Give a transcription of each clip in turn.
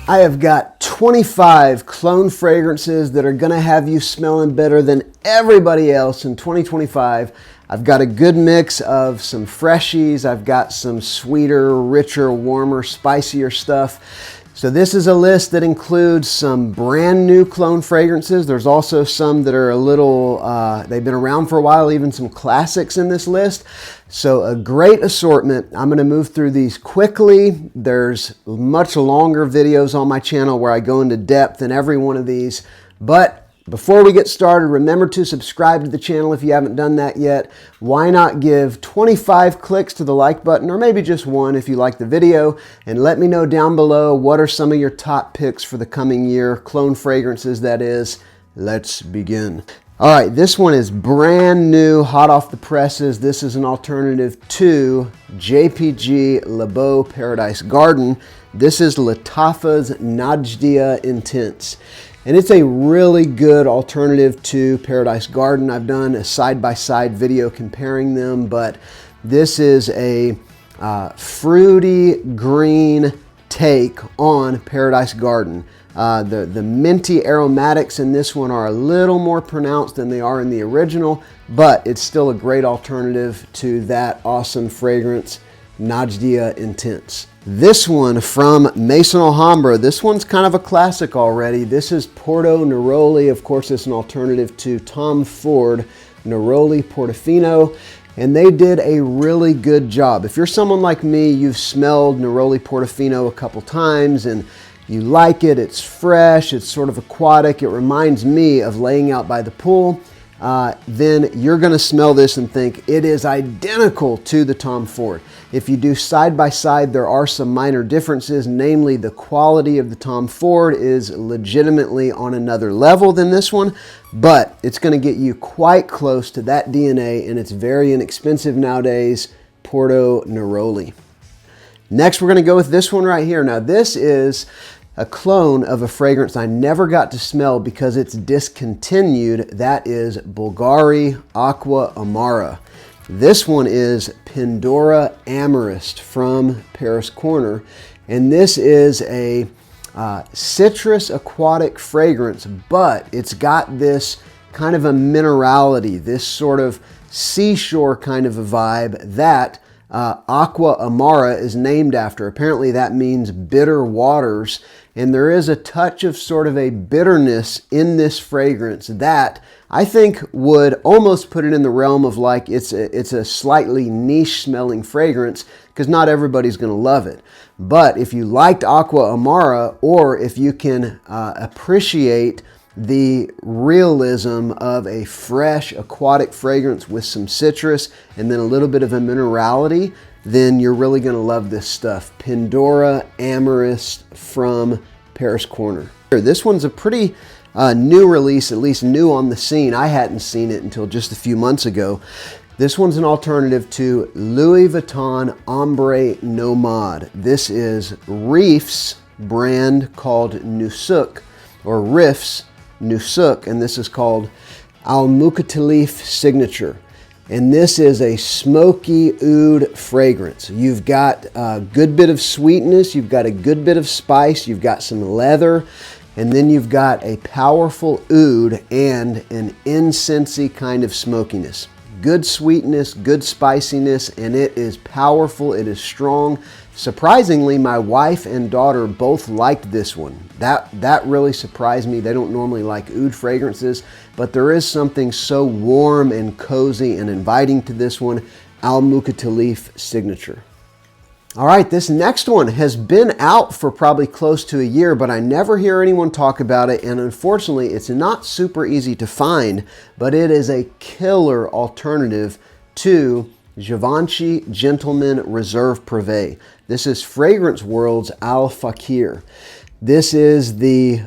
I have got 25 clone fragrances that are gonna have you smelling better than everybody else in 2025. I've got a good mix of some freshies. I've got some sweeter, richer, warmer, spicier stuff. So this is a list that includes some brand new clone fragrances. There's also some that are a little, they've been around for a while, even some classics in this list. So a great assortment. I'm gonna move through these quickly. There's much longer videos on my channel where I go into depth in every one of these. But before we get started, remember to subscribe to the channel if you haven't done that yet. Why not give 25 clicks to the like button, or maybe just one if you like the video, and let me know down below what are some of your top picks for the coming year, clone fragrances that is. Let's begin. All right, this one is brand new, hot off the presses. This is an alternative to JPG Le Beau Paradise Garden. This is Lattafa's Nadjia Intense. And it's a really good alternative to Paradise Garden. I've done a side-by-side video comparing them, but this is a fruity green take on Paradise Garden. The minty aromatics in this one are a little more pronounced than they are in the original, but it's still a great alternative to that awesome fragrance, Nadjia Intense. This one from Maison Alhambra, this one's kind of a classic already. This is Porto Naroli. Of course, it's an alternative to Tom Ford Naroli Portofino, and they did a really good job. If you're someone like me, you've smelled Naroli Portofino a couple times and you like it, it's fresh, it's sort of aquatic, it reminds me of laying out by the pool, then you're gonna smell this and think it is identical to the Tom Ford. If you do side by side, there are some minor differences, namely the quality of the Tom Ford is legitimately on another level than this one, but it's gonna get you quite close to that DNA, and it's very inexpensive nowadays, Porto Naroli. Next, we're gonna go with this one right here. Now, this is a clone of a fragrance I never got to smell because it's discontinued. That is Bulgari Acqua Amara. This one is Pandora Amorist from Paris Corner, and this is a citrus aquatic fragrance, but it's got this kind of a minerality, this sort of seashore kind of a vibe that Acqua Amara is named after. Apparently that means bitter waters, and there is a touch of sort of a bitterness in this fragrance that I think would almost put it in the realm of like it's a slightly niche smelling fragrance because not everybody's going to love it. But if you liked Acqua Amara, or if you can appreciate the realism of a fresh aquatic fragrance with some citrus and then a little bit of a minerality, then you're really going to love this stuff. Pandora Amorist from Paris Corner. This one's a pretty new release, at least new on the scene. I hadn't seen it until just a few months ago. This one's an alternative to Louis Vuitton Ombre Nomade. This is Reef's brand called Nusuk, or Riffs Nuk, and this is called Al-Mukatalif Signature. And this is a smoky oud fragrance. You've got a good bit of sweetness, you've got a good bit of spice, you've got some leather, and then you've got a powerful oud and an incensey kind of smokiness. Good sweetness, good spiciness, and it is powerful, it is strong. Surprisingly, my wife and daughter both liked this one. That really surprised me. They don't normally like oud fragrances, but there is something so warm and cozy and inviting to this one, Al-Mukatalif Signature. All right, this next one has been out for probably close to a year, but I never hear anyone talk about it, and unfortunately, it's not super easy to find, but it is a killer alternative to Givenchy Gentleman Reserve Privé. This is Fragrance World's Alakir. This is the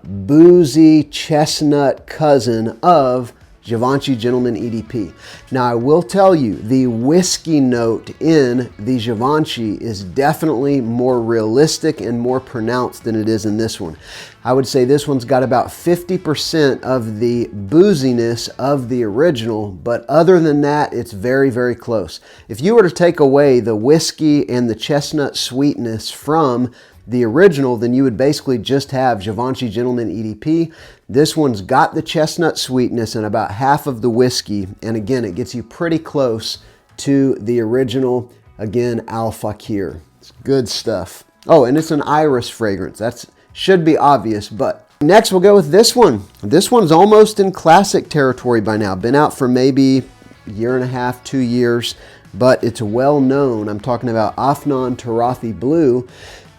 boozy chestnut cousin of Givenchy Gentleman EDP. Now, I will tell you, the whiskey note in the Givenchy is definitely more realistic and more pronounced than it is in this one. I would say this one's got about 50% of the booziness of the original, but other than that, it's very, very close. If you were to take away the whiskey and the chestnut sweetness from the original, then you would basically just have Givenchy Gentleman EDP. This one's got the chestnut sweetness and about half of the whiskey. And again, it gets you pretty close to the original, again, Alakir. It's good stuff. Oh, and it's an iris fragrance. That should be obvious, but next we'll go with this one. This one's almost in classic territory by now. Been out for maybe a year and a half, 2 years, but it's well known. I'm talking about Afnan Terrai Blue,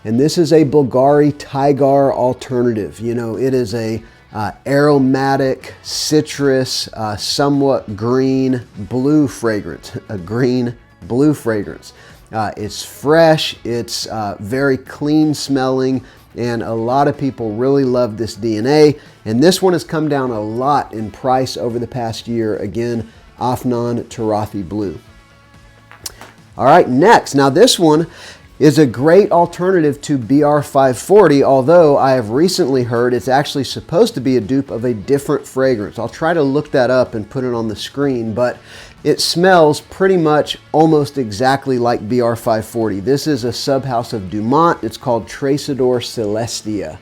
and this is a Bulgari Tigar alternative. You know, it is a aromatic, citrus, somewhat green blue fragrance, a green blue fragrance. It's fresh, it's very clean smelling, and a lot of people really love this DNA. And this one has come down a lot in price over the past year. Again, Afnan Terrai Blue. All right, next. Now this one is a great alternative to BR540, although I have recently heard it's actually supposed to be a dupe of a different fragrance. I'll try to look that up and put it on the screen, but it smells pretty much almost exactly like BR540. This is a subhouse of Dumont. It's called Tresedor Celestia.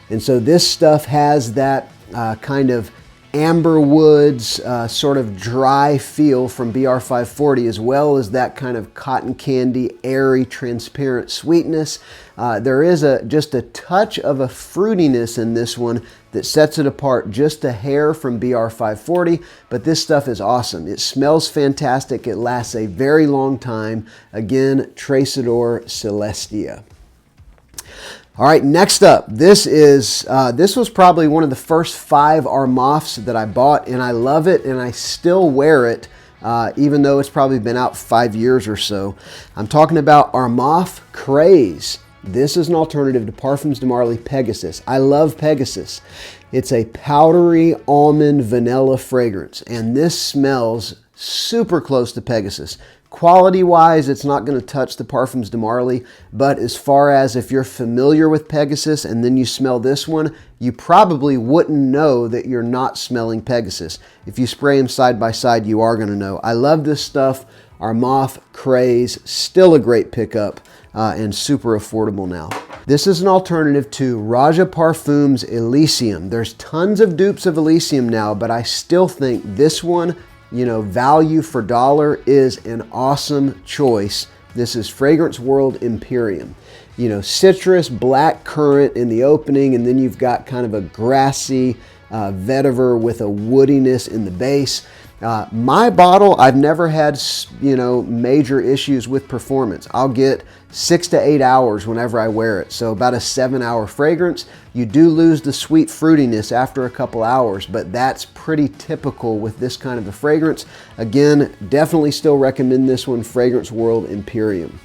And so this stuff has that kind of amber woods, sort of dry feel from BR540, as well as that kind of cotton candy, airy, transparent sweetness. There is just a touch of a fruitiness in this one that sets it apart just a hair from BR540, but this stuff is awesome. It smells fantastic. It lasts a very long time. Again, Tresedor Celestia. All right, next up, this was probably one of the first 5 Moths that I bought, and I love it, and I still wear it, even though it's probably been out 5 years or so. I'm talking about Moth Craze. This is an alternative to Parfums de Marly Pegasus. I love Pegasus. It's a powdery almond vanilla fragrance, and this smells super close to Pegasus. Quality-wise, it's not going to touch the Parfums de Marly, but as far as if you're familiar with Pegasus and then you smell this one, you probably wouldn't know that you're not smelling Pegasus. If you spray them side by side, you are going to know. I love this stuff. Our Moth Craze, still a great pickup and super affordable now. This is an alternative to Raja Parfums Elysium. There's tons of dupes of Elysium now, but I still think this one, you know, value for dollar, is an awesome choice. This is Fragrance World Imperium. You know, citrus, black currant in the opening, and then you've got kind of a grassy vetiver with a woodiness in the base. My bottle, I've never had, you know, major issues with performance. I'll get 6 to 8 hours whenever I wear it. So about a 7-hour fragrance. You do lose the sweet fruitiness after a couple hours, but that's pretty typical with this kind of a fragrance. Again, definitely still recommend this one, Fragrance World Imperium.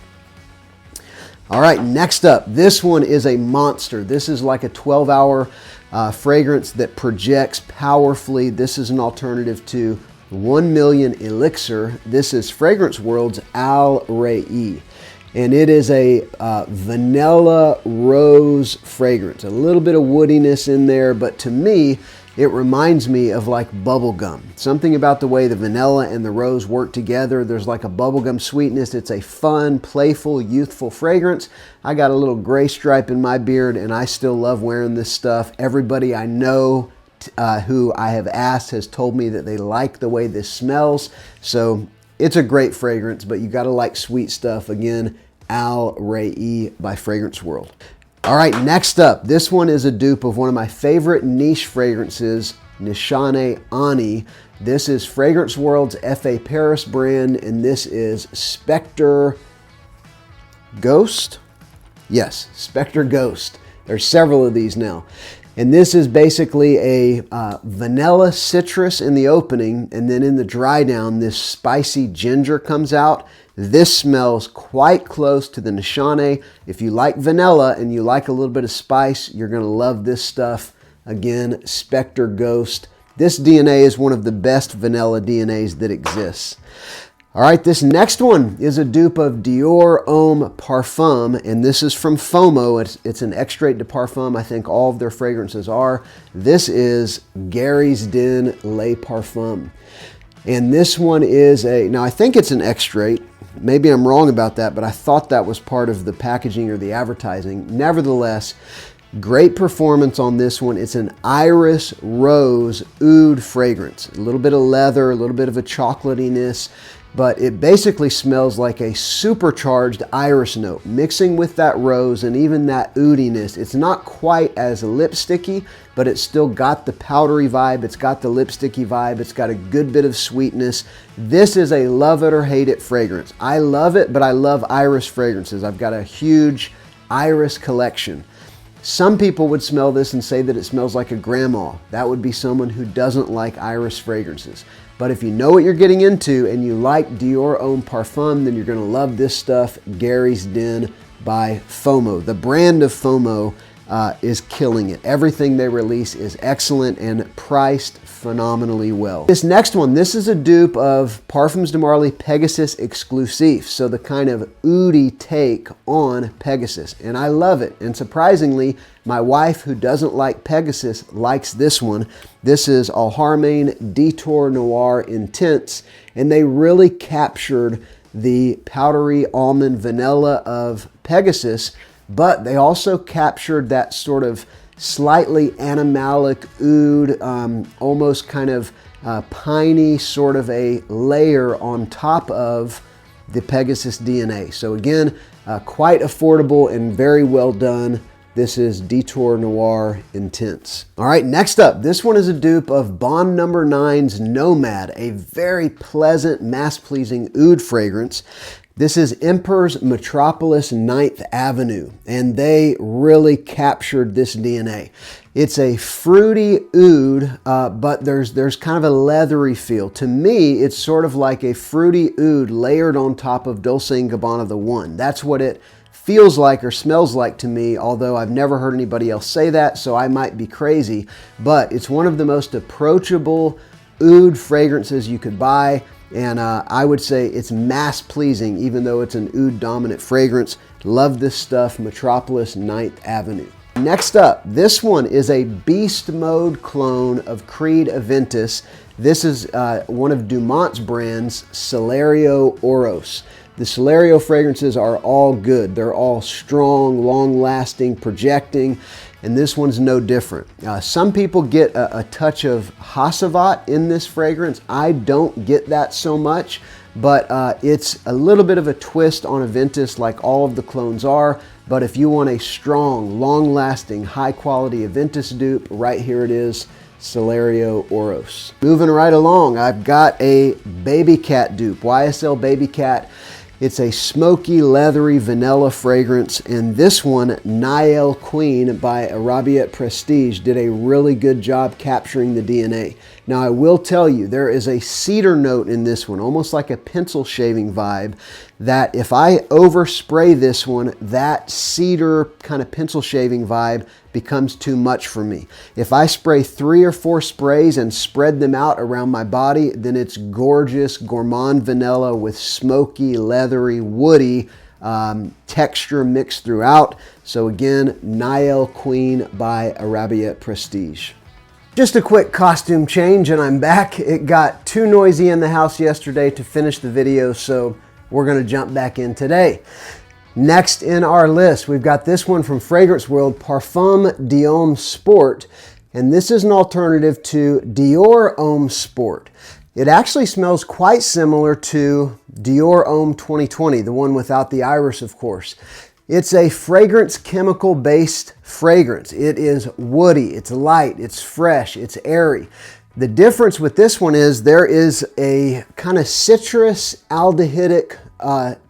All right, next up, this one is a monster. This is like a 12-hour fragrance that projects powerfully. This is an alternative to 1 Million Elixir. This is Fragrance World's AlReE, and it is a vanilla rose fragrance. A little bit of woodiness in there, but to me, it reminds me of like bubblegum. Something about the way the vanilla and the rose work together. There's like a bubblegum sweetness. It's a fun, playful, youthful fragrance. I got a little gray stripe in my beard, and I still love wearing this stuff. Everybody I know who I have asked has told me that they like the way this smells. So it's a great fragrance, but you got to like sweet stuff. Again, AlReE by Fragrance World. All right, next up, this one is a dupe of one of my favorite niche fragrances, Nishane Ani. This is Fragrance World's FA Paris brand, and this is Spectre Ghost. Yes, Spectre Ghost. There's several of these now. And this is basically a vanilla citrus in the opening, and then in the dry down, this spicy ginger comes out. This smells quite close to the Nishane. If you like vanilla and you like a little bit of spice, you're going to love this stuff. Again, Spectre Ghost. This DNA is one of the best vanilla DNAs that exists. All right, this next one is a dupe of Dior Homme Parfum, and this is from FOMO. It's an extrait de parfum. I think all of their fragrances are. This is Garrys Den Le Parfum. And this one is now I think it's an extrait. Maybe I'm wrong about that, but I thought that was part of the packaging or the advertising. Nevertheless, great performance on this one. It's an Iris Rose Oud fragrance. A little bit of leather, a little bit of a chocolatiness, but it basically smells like a supercharged iris note, mixing with that rose and even that oudiness. It's not quite as lipsticky, but it's still got the powdery vibe. It's got the lipsticky vibe. It's got a good bit of sweetness. This is a love it or hate it fragrance. I love it, but I love iris fragrances. I've got a huge iris collection. Some people would smell this and say that it smells like a grandma. That would be someone who doesn't like iris fragrances. But if you know what you're getting into and you like Dior Homme Parfum, then you're gonna love this stuff, Garrys Den by FOMO. The brand of FOMO is killing it. Everything they release is excellent and priced phenomenally well. This next one, this is a dupe of Parfums de Marly Pegasus Exclusive. So the kind of oudi take on Pegasus. And I love it. And surprisingly, my wife, who doesn't like Pegasus, likes this one. This is Alharmain Detour Noir Intense. And they really captured the powdery almond vanilla of Pegasus, but they also captured that sort of slightly animalic oud, almost kind of piney sort of a layer on top of the Pegasus DNA. So again, quite affordable and very well done. This is Detour Noir Intense. All right, next up, this one is a dupe of Bond No. 9's Nomad, a very pleasant, mass-pleasing oud fragrance. This is Emperor's Metropolis 9th Avenue, and they really captured this DNA. It's a fruity oud, but there's kind of a leathery feel. To me, it's sort of like a fruity oud layered on top of Dolce & Gabbana The One. That's what it feels like or smells like to me, although I've never heard anybody else say that, so I might be crazy. But it's one of the most approachable oud fragrances you could buy. And I would say it's mass pleasing, even though it's an oud dominant fragrance. Love this stuff, Metropolis 9th Avenue. Next up, this one is a beast mode clone of Creed Aventus. This is one of Dumont's brands, Celerio Oros. The Celerio fragrances are all good. They're all strong, long-lasting, projecting, and this one's no different. Some people get a touch of Hasavat in this fragrance. I don't get that so much, but it's a little bit of a twist on Aventus like all of the clones are. But if you want a strong, long-lasting, high-quality Aventus dupe, right here it is, Celerio Oros. Moving right along, I've got a Babycat dupe, YSL Babycat. It's a smoky, leathery vanilla fragrance, and this one, Niall Queen by Arabiat Prestige, did a really good job capturing the DNA. Now, I will tell you, there is a cedar note in this one, almost like a pencil shaving vibe, that if I overspray this one, that cedar kind of pencil shaving vibe becomes too much for me. If I spray 3 or 4 sprays and spread them out around my body, then it's gorgeous gourmand vanilla with smoky, leathery, woody texture mixed throughout. So again, Niall Queen by Arabiat Prestige. Just a quick costume change and I'm back. It got too noisy in the house yesterday to finish the video, so we're gonna jump back in today. Next in our list, we've got this one from Fragrance World, Parfum d'Homme Sport, and this is an alternative to Dior Homme Sport. It actually smells quite similar to Dior Homme 2020, the one without the iris, of course. It's a fragrance chemical-based fragrance. It is woody, it's light, it's fresh, it's airy. The difference with this one is there is a kind of citrus aldehydic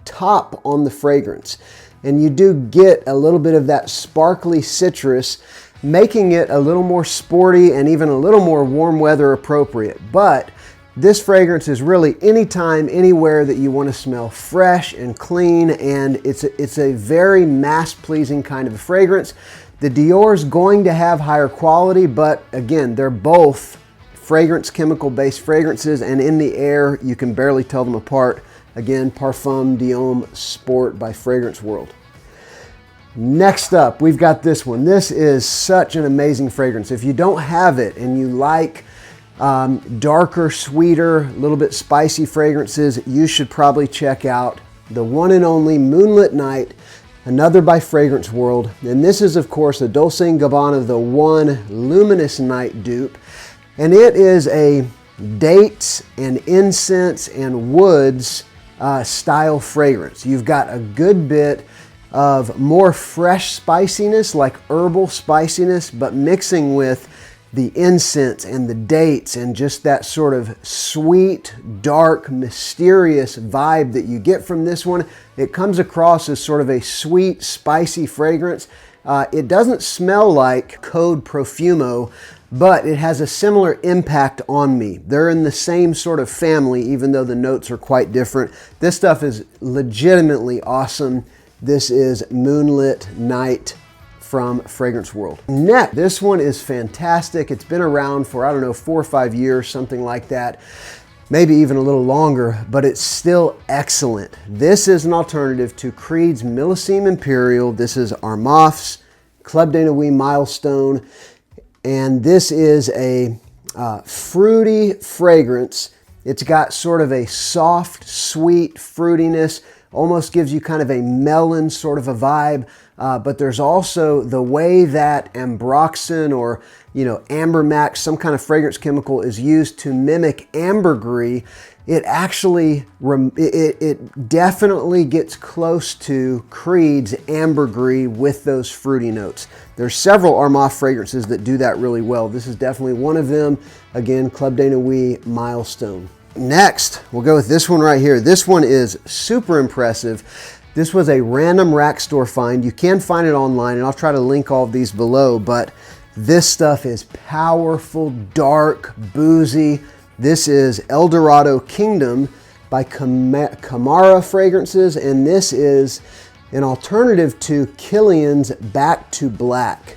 top on the fragrance. And you do get a little bit of that sparkly citrus, making it a little more sporty and even a little more warm weather appropriate. But this fragrance is really anytime, anywhere that you want to smell fresh and clean, and it's a very mass-pleasing kind of a fragrance. The Dior's going to have higher quality, but again, they're both fragrance chemical-based fragrances, and in the air, you can barely tell them apart. Again, Parfum d'Homme Sport by Fragrance World. Next up, we've got this one. This is such an amazing fragrance. If you don't have it and you like darker, sweeter, a little bit spicy fragrances, you should probably check out the one and only Moonlit Night, another by Fragrance World. And this is, of course, a Dolce & Gabbana The One Luminous Night dupe. And it is a dates and incense and woods style fragrance. You've got a good bit of more fresh spiciness, like herbal spiciness, but mixing with the incense and the dates and just that sort of sweet, dark, mysterious vibe that you get from this one. It comes across as sort of a sweet, spicy fragrance. It doesn't smell like Code Profumo, but it has a similar impact on me. They're in the same sort of family, even though the notes are quite different. This stuff is legitimately awesome. This is Moonlit Night from Fragrance World. Next, this one is fantastic. It's been around for, I don't know, 4 or 5 years, something like that. Maybe even a little longer, but it's still excellent. This is an alternative to Creed's Millésime Imperial. This is Armaf's Club de Nuit Milestone. And this is a fruity fragrance. It's got sort of a soft, sweet fruitiness, almost gives you kind of a melon sort of a vibe. But there's also the way that ambroxan or, amber max, some kind of fragrance chemical is used to mimic ambergris. It actually, it definitely gets close to Creed's ambergris with those fruity notes. There's several Armaf fragrances that do that really well. This is definitely one of them. Again, Club de Nuit Milestone. Next, we'll go with this one right here. This one is super impressive. This was a random rack store find. You can find it online, and I'll try to link all of these below, but this stuff is powerful, dark, boozy. This is Dorado Kingdom by Camara Fragrances, and this is an alternative to Kilian's Back to Black.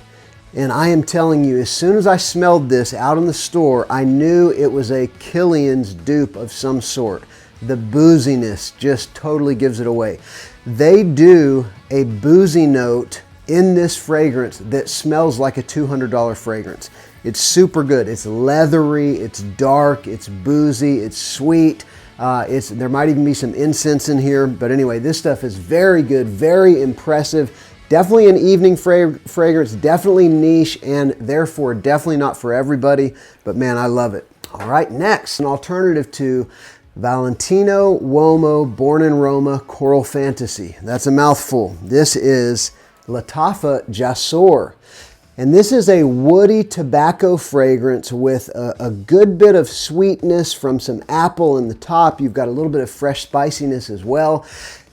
And I am telling you, as soon as I smelled this out in the store, I knew it was a Kilian's dupe of some sort. The booziness just totally gives it away. They do a boozy note in this fragrance that smells like a $200 fragrance. It's super good. It's leathery, it's dark, it's boozy, it's sweet. There might even be some incense in here, but anyway, this stuff is very good, very impressive. Definitely an evening fragrance, definitely niche, and therefore definitely not for everybody, but man, I love it. All right, next, an alternative to Valentino Uomo Born in Roma Coral Fantasy. That's a mouthful. This is Lattafa Jasor. And this is a woody tobacco fragrance with a good bit of sweetness from some apple in the top. You've got a little bit of fresh spiciness as well.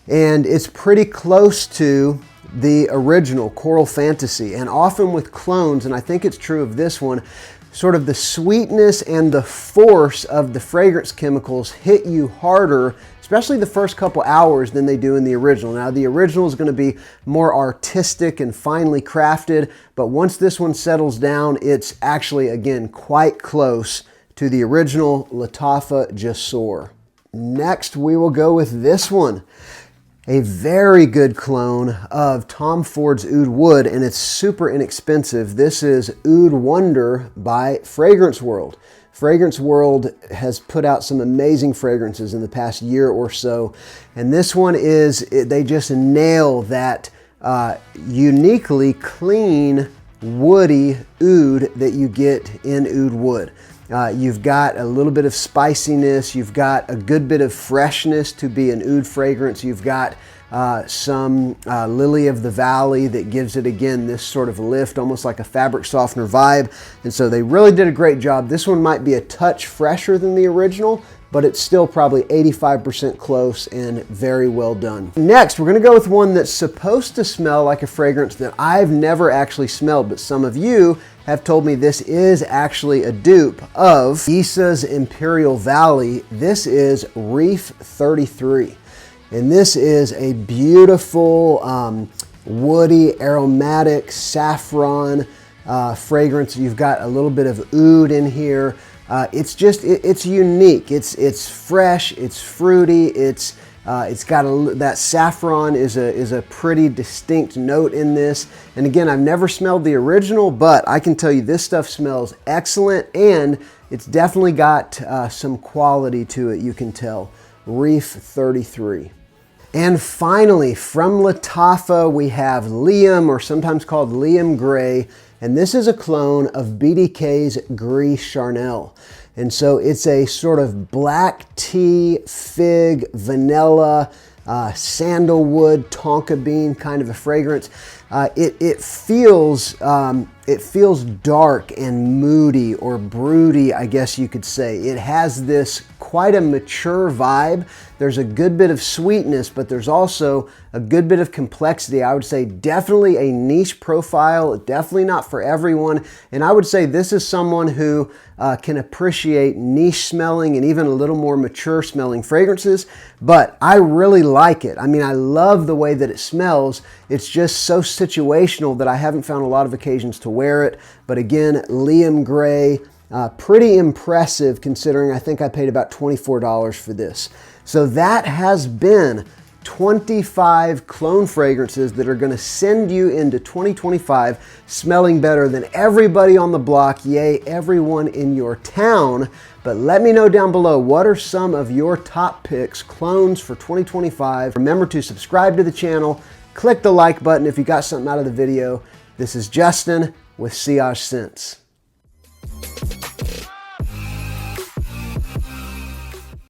And it's pretty close to the original Coral Fantasy. And often with clones, and I think it's true of this one, sort of the sweetness and the force of the fragrance chemicals hit you harder, especially the first couple hours, than they do in the original. Now, the original is going to be more artistic and finely crafted, but once this one settles down, it's actually, again, quite close to the original Lattafa Jasor. Next, we will go with this one. A very good clone of Tom Ford's Oud Wood, and it's super inexpensive. This is Oud Wonder by Fragrance World. Fragrance World has put out some amazing fragrances in the past year or so, and this one is, they just nail that uniquely clean, woody oud that you get in Oud Wood. You've got a little bit of spiciness, you've got a good bit of freshness to be an oud fragrance, you've got some Lily of the Valley that gives it, again, this sort of lift, almost like a fabric softener vibe. And so they really did a great job. This one might be a touch fresher than the original, but it's still probably 85% close and very well done. Next, we're gonna go with one that's supposed to smell like a fragrance that I've never actually smelled, but some of you have told me this is actually a dupe of Issa's Imperial Valley. This is Reef 33. And this is a beautiful woody, aromatic, saffron fragrance. You've got a little bit of oud in here. It's unique. It's fresh, it's fruity, it's got that saffron is a pretty distinct note in this. And again, I've never smelled the original, but I can tell you this stuff smells excellent, and it's definitely got some quality to it, you can tell. Reef 33. And finally, from Lattafa, we have Liam, or sometimes called Liam Gray, and this is a clone of BDK's Gris Charnel. And so it's a sort of black tea, fig, vanilla, sandalwood, tonka bean kind of a fragrance. It feels dark and moody, or broody, I guess you could say. It has this quite a mature vibe. There's a good bit of sweetness, but there's also a good bit of complexity. I would say definitely a niche profile, definitely not for everyone. And I would say this is someone who can appreciate niche smelling and even a little more mature smelling fragrances, but I really like it. I mean, I love the way that it smells. It's just so situational that I haven't found a lot of occasions to wear it. But again, Liam Gray, pretty impressive considering I think I paid about $24 for this. So that has been 25 clone fragrances that are going to send you into 2025 smelling better than everybody on the block, yay, everyone in your town. But let me know down below, what are some of your top picks, clones for 2025? Remember to subscribe to the channel, click the like button if you got something out of the video. This is Justin with Sillage Scents.